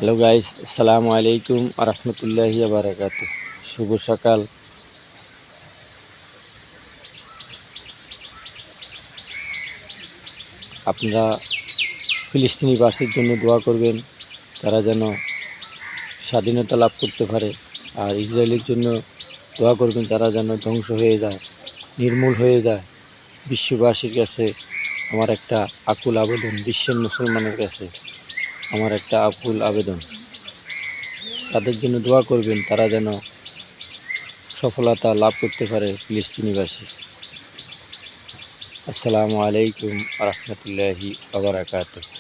Hello guys, আসসালামু আলাইকুম আরহামতুল্লাহি বারাকাতু। শুভ সকাল। আপনারা ফিলিস্তিনিবাসীর জন্য দোয়া করবেন, তারা যেন স্বাধীনতা লাভ করতে পারে। আর ইসরায়েলের জন্য দোয়া করবেন, তারা যেন ধ্বংস হয়ে যায়, নির্মূল হয়ে যায়। বিশ্ববাসীর কাছে আমার একটা আকুল আবেদন, বিশ্বের মুসলমানের কাছে আমার একটা আকুল আবেদন, তাদের জন্য দোয়া করবেন, তারা যেন সফলতা লাভ করতে পারে ফিলিস্তিনিবাসী। আসসালামু আলাইকুম রহমতুল্লাহি ওয়া বারাকাতুহু।